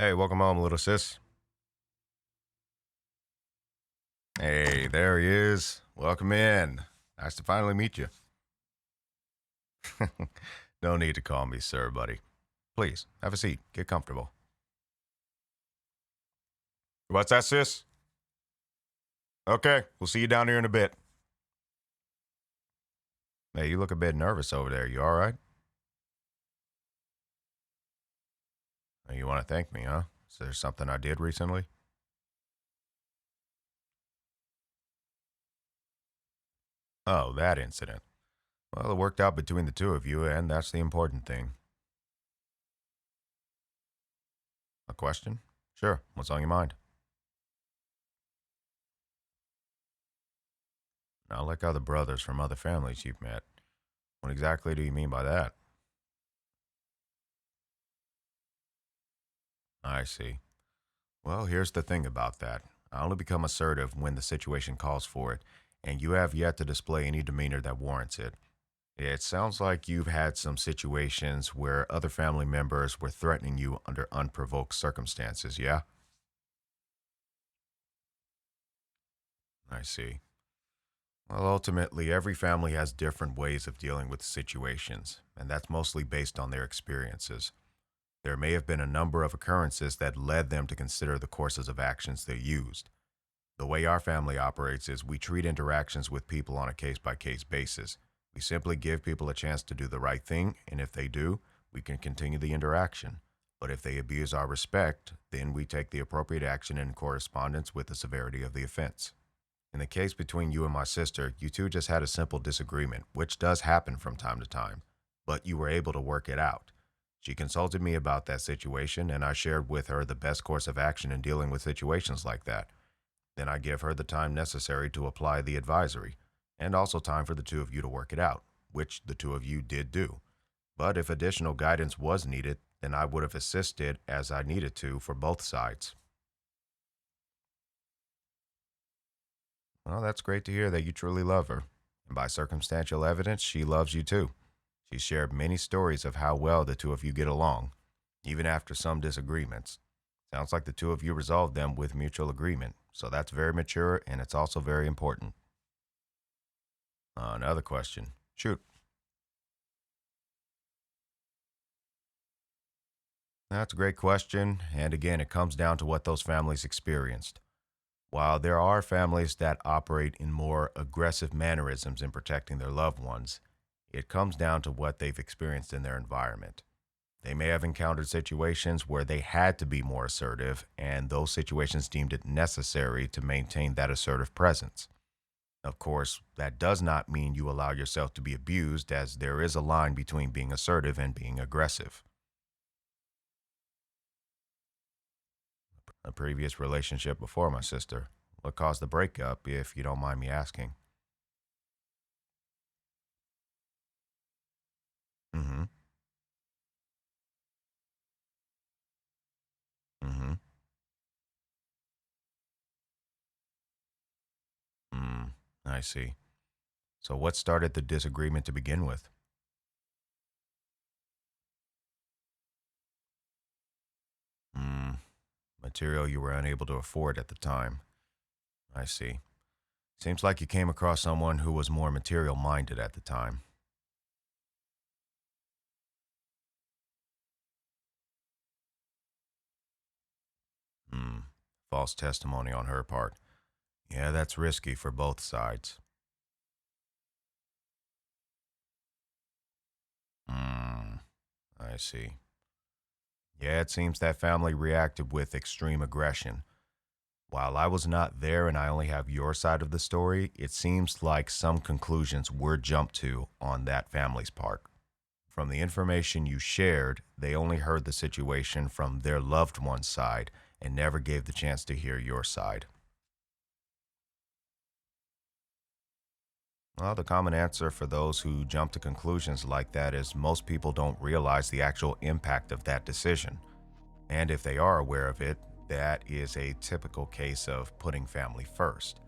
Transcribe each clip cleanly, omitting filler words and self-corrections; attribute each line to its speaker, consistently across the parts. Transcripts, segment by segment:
Speaker 1: Hey, welcome home, little sis. Hey, there he is. Welcome in. Nice to finally meet you. No need to call me sir, buddy. Please, have a seat. Get comfortable. What's that, sis? Okay, we'll see you down here in a bit. Hey, you look a bit nervous over there. You all right? You want to thank me, huh? Is there something I did recently? Oh, that incident. Well, it worked out between the two of you, and that's the important thing. A question? Sure. What's on your mind? Not like other brothers from other families you've met. What exactly do you mean by that? I see. Well, here's the thing about that. I only become assertive when the situation calls for it, and you have yet to display any demeanor that warrants it. It sounds like you've had some situations where other family members were threatening you under unprovoked circumstances, yeah? I see. Well, ultimately, every family has different ways of dealing with situations, and that's mostly based on their experiences. There may have been a number of occurrences that led them to consider the courses of actions they used. The way our family operates is we treat interactions with people on a case by case basis. We simply give people a chance to do the right thing, and if they do, we can continue the interaction. But if they abuse our respect, then we take the appropriate action in correspondence with the severity of the offense. In the case between you and my sister, you two just had a simple disagreement, which does happen from time to time, but you were able to work it out. She consulted me about that situation, and I shared with her the best course of action in dealing with situations like that. Then I give her the time necessary to apply the advisory, and also time for the two of you to work it out, which the two of you did do. But if additional guidance was needed, then I would have assisted as I needed to for both sides. Well, that's great to hear that you truly love her. And by circumstantial evidence, she loves you too. She shared many stories of how well the two of you get along, even after some disagreements. Sounds like the two of you resolved them with mutual agreement, so that's very mature and it's also very important. Another question. Shoot. That's a great question, and again, it comes down to what those families experienced. While there are families that operate in more aggressive mannerisms in protecting their loved ones, it comes down to what they've experienced in their environment. They may have encountered situations where they had to be more assertive, and those situations deemed it necessary to maintain that assertive presence. Of course, that does not mean you allow yourself to be abused, as there is a line between being assertive and being aggressive. A previous relationship before my sister. What caused the breakup, if you don't mind me asking? Mm hmm. Mm hmm. Mm, I see. So, what started the disagreement to begin with? Mm, material you were unable to afford at the time. I see. Seems like you came across someone who was more material minded at the time. Hmm. False testimony on her part. Yeah, that's risky for both sides. Hmm. I see. Yeah, it seems that family reacted with extreme aggression. While I was not there and I only have your side of the story, it seems like some conclusions were jumped to on that family's part. From the information you shared, they only heard the situation from their loved one's side and never gave the chance to hear your side. Well, the common answer for those who jump to conclusions like that is most people don't realize the actual impact of that decision. And if they are aware of it, that is a typical case of putting family first.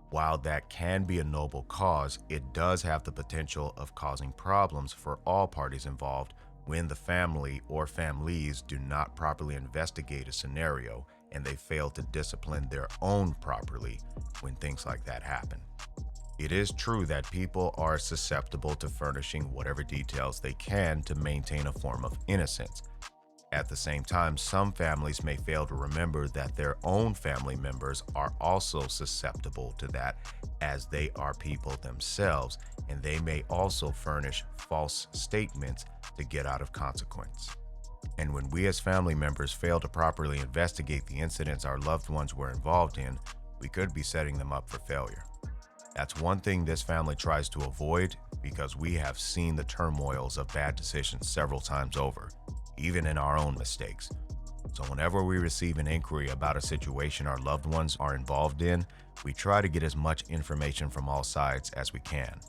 Speaker 1: While that can be a noble cause, it does have the potential of causing problems for all parties involved When the family or families do not properly investigate a scenario and they fail to discipline their own properly when things like that happen. It is true that people are susceptible to furnishing whatever details they can to maintain a form of innocence. At the same time, some families may fail to remember that their own family members are also susceptible to that, as they are people themselves, and they may also furnish false statements to get out of consequence. And when we as family members fail to properly investigate the incidents our loved ones were involved in, we could be setting them up for failure. That's one thing this family tries to avoid, because we have seen the turmoils of bad decisions several times over, even in our own mistakes. So whenever we receive an inquiry about a situation our loved ones are involved in, we try to get as much information from all sides as we can.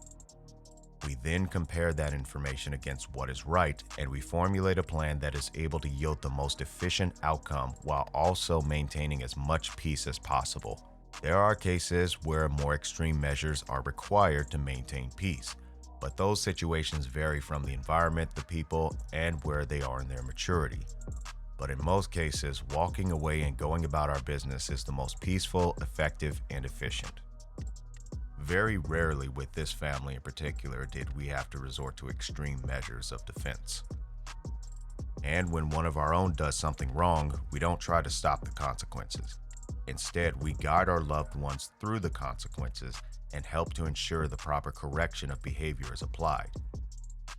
Speaker 1: We then compare that information against what is right, and we formulate a plan that is able to yield the most efficient outcome while also maintaining as much peace as possible. There are cases where more extreme measures are required to maintain peace, but those situations vary from the environment, the people, and where they are in their maturity. But in most cases, walking away and going about our business is the most peaceful, effective, and efficient. Very rarely with this family in particular did we have to resort to extreme measures of defense. And when one of our own does something wrong, we don't try to stop the consequences. Instead, we guide our loved ones through the consequences and help to ensure the proper correction of behavior is applied.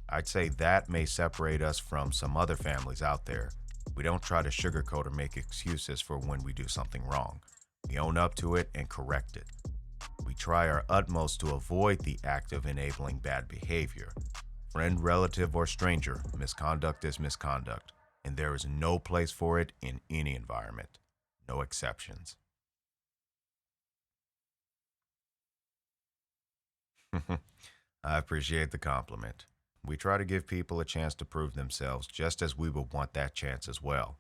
Speaker 1: I'd say that may separate us from some other families out there. We don't try to sugarcoat or make excuses for when we do something wrong. We own up to it and correct it. We try our utmost to avoid the act of enabling bad behavior. Friend, relative, or stranger, misconduct is misconduct, and there is no place for it in any environment. No exceptions. I appreciate the compliment. We try to give people a chance to prove themselves just as we would want that chance as well.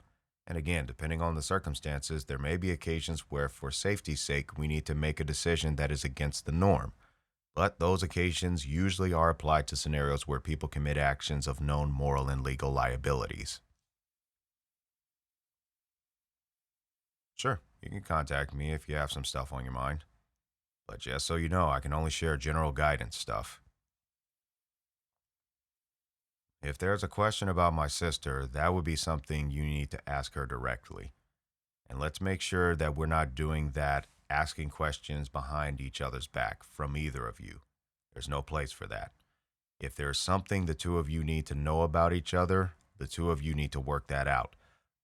Speaker 1: And again, depending on the circumstances, there may be occasions where, for safety's sake, we need to make a decision that is against the norm. But those occasions usually are applied to scenarios where people commit actions of known moral and legal liabilities. Sure, you can contact me if you have some stuff on your mind. But just so you know, I can only share general guidance stuff. If there's a question about my sister, that would be something you need to ask her directly. And let's make sure that we're not doing that, asking questions behind each other's back from either of you. There's no place for that. If there's something the two of you need to know about each other, the two of you need to work that out.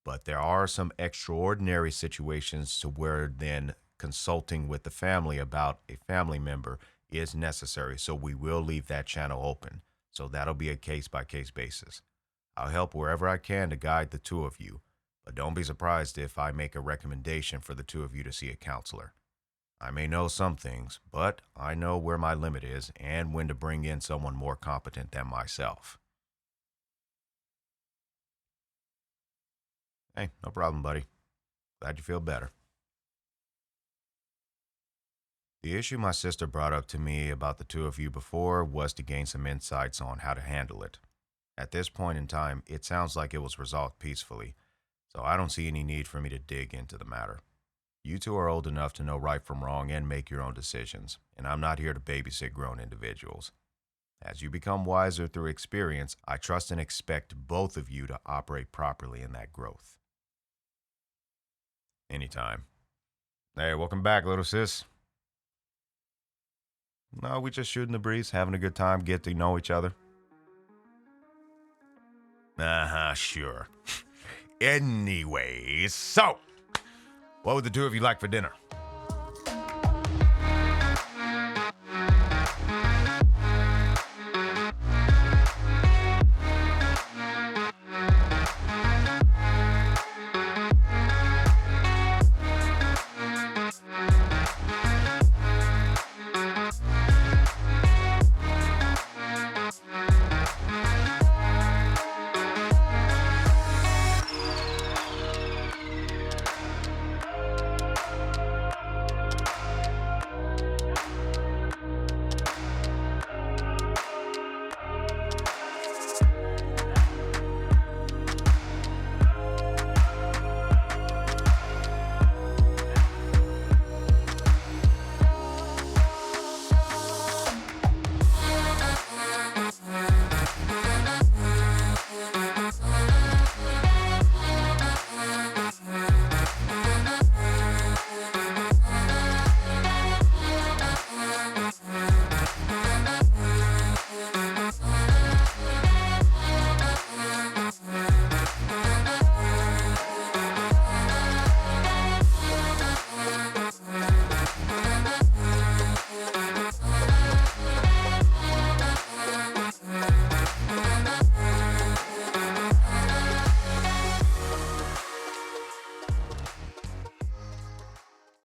Speaker 1: But there are some extraordinary situations to where then consulting with the family about a family member is necessary. So we will leave that channel open. So that'll be a case-by-case basis. I'll help wherever I can to guide the two of you, but don't be surprised if I make a recommendation for the two of you to see a counselor. I may know some things, but I know where my limit is and when to bring in someone more competent than myself. Hey, no problem, buddy. Glad you feel better. The issue my sister brought up to me about the two of you before was to gain some insights on how to handle it. At this point in time, it sounds like it was resolved peacefully, so I don't see any need for me to dig into the matter. You two are old enough to know right from wrong and make your own decisions, and I'm not here to babysit grown individuals. As you become wiser through experience, I trust and expect both of you to operate properly in that growth. Anytime. Hey, welcome back, little sis. No, we just shooting the breeze, having a good time, get to know each other. Sure. Anyways, so, what would the two of you like for dinner?